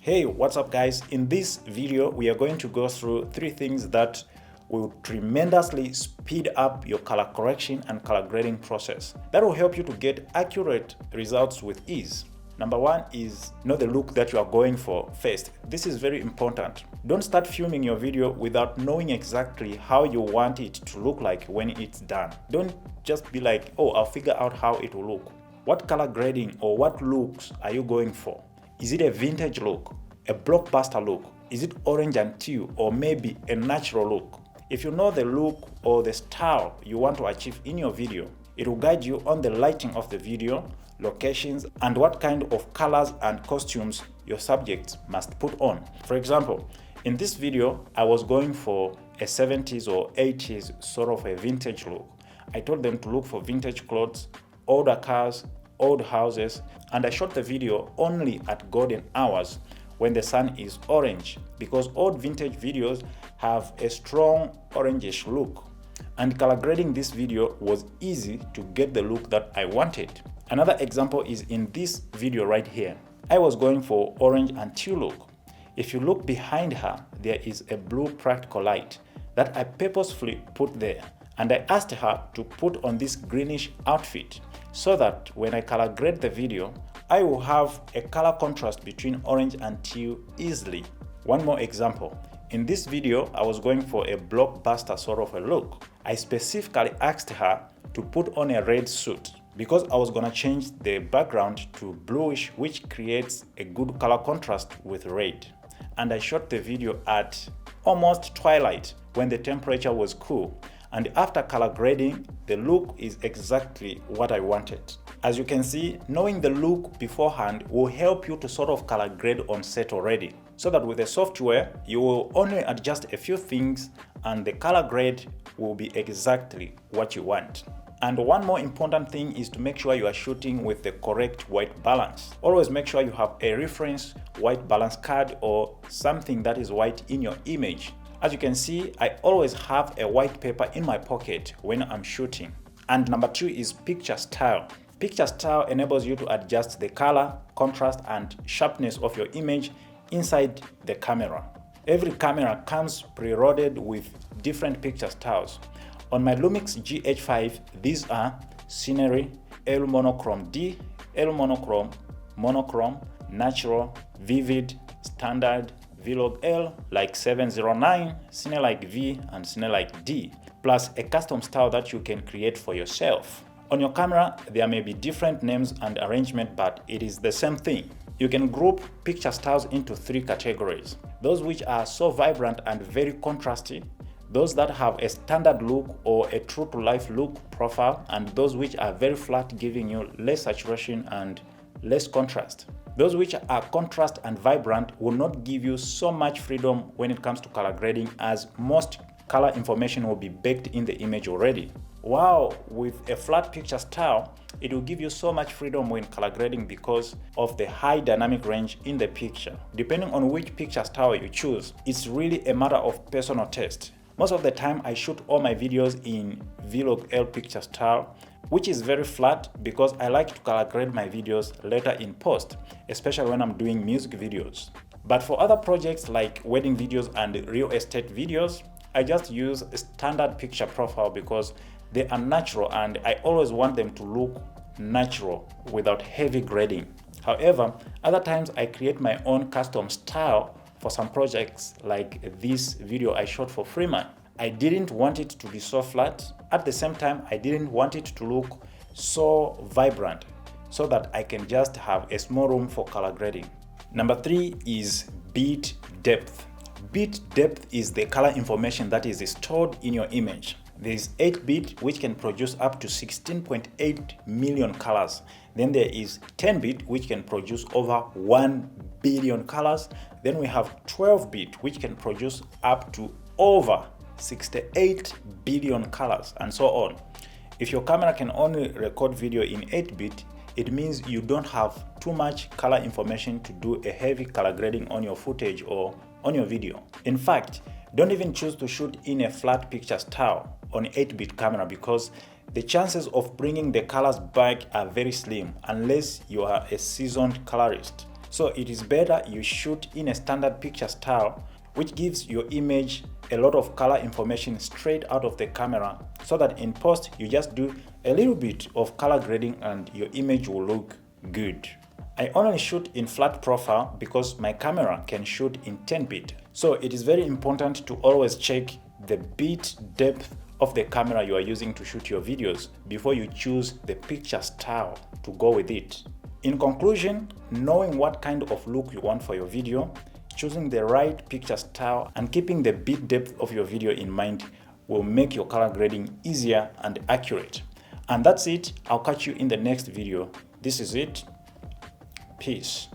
Hey, what's up guys? In this video, we are going to go through 3 things that will tremendously speed up your color correction and color grading process. That will help you to get accurate results with ease. Number 1 is know the look that you are going for first. This is very important. Don't start filming your video without knowing exactly how you want it to look like when it's done. Don't just be like, oh, I'll figure out how it will look. What color grading or what looks are you going for? Is it a vintage look, a blockbuster look? Is it orange and teal, or maybe a natural look? If you know the look or the style you want to achieve in your video, it will guide you on the lighting of the video, locations, and what kind of colors and costumes your subjects must put on. For example, in this video, I was going for a 70s or 80s sort of a vintage look. I told them to look for vintage clothes, older cars, old houses, and I shot the video only at golden hours when the sun is orange, because old vintage videos have a strong orangish look, and color grading this video was easy to get the look that I wanted. Another example is in this video right here. I was going for orange and teal look. If you look behind her, there is a blue practical light that I purposefully put there, and I asked her to put on this greenish outfit so that when I color grade the video, I will have a color contrast between orange and teal easily. One more example. In this video, I was going for a blockbuster sort of a look. I specifically asked her to put on a red suit because I was gonna change the background to bluish, which creates a good color contrast with red. And I shot the video at almost twilight when the temperature was cool. And after color grading, the look is exactly what I wanted. As you can see, knowing the look beforehand will help you to sort of color grade on set already, so that with the software, you will only adjust a few things and the color grade will be exactly what you want. And one more important thing is to make sure you are shooting with the correct white balance. Always make sure you have a reference white balance card or something that is white in your image. As you can see, I always have a white paper in my pocket when I'm shooting. And number 2 is picture style. Picture style enables you to adjust the color, contrast, and sharpness of your image inside the camera. Every camera comes pre-loaded with different picture styles. On my Lumix GH5, these are scenery, L monochrome D, L monochrome, monochrome, natural, vivid, standard, Vlog L like 709, Cine like V, and Cine like D, plus a custom style that you can create for yourself. On your camera, there may be different names and arrangement, but it is the same thing. You can group picture styles into 3 categories. Those which are so vibrant and very contrasty, those that have a standard look or a true-to-life look profile, and those which are very flat, giving you less saturation and less contrast. Those which are contrast and vibrant will not give you so much freedom when it comes to color grading, as most color information will be baked in the image already. While with a flat picture style, it will give you so much freedom when color grading because of the high dynamic range in the picture. Depending on which picture style you choose, it's really a matter of personal taste. Most of the time, I shoot all my videos in Vlog L picture style, which is very flat because I like to color grade my videos later in post, especially when I'm doing music videos. But for other projects like wedding videos and real estate videos, I just use a standard picture profile because they are natural and I always want them to look natural without heavy grading. However, other times I create my own custom style for some projects like this video I shot for Freeman. I didn't want it to be so flat. At the same time, I didn't want it to look so vibrant, so that I can just have a small room for color grading. Number 3 is bit depth. Bit depth is the color information that is stored in your image. There is 8-bit, which can produce up to 16.8 million colors. Then there is 10-bit, which can produce over 1 billion colors. Then we have 12-bit, which can produce up to over 68 billion colors, and so on. If your camera can only record video in 8-bit, it means you don't have too much color information to do a heavy color grading on your footage or on your video. In fact, don't even choose to shoot in a flat picture style on 8-bit camera because the chances of bringing the colors back are very slim unless you are a seasoned colorist. So it is better you shoot in a standard picture style, which gives your image a lot of color information straight out of the camera, so that in post you just do a little bit of color grading and your image will look good. I only shoot in flat profile because my camera can shoot in 10-bit. So it is very important to always check the bit depth of the camera you are using to shoot your videos before you choose the picture style to go with it. In conclusion, knowing what kind of look you want for your video, choosing the right picture style, and keeping the bit depth of your video in mind will make your color grading easier and accurate. And that's it. I'll catch you in the next video. This is it. Peace.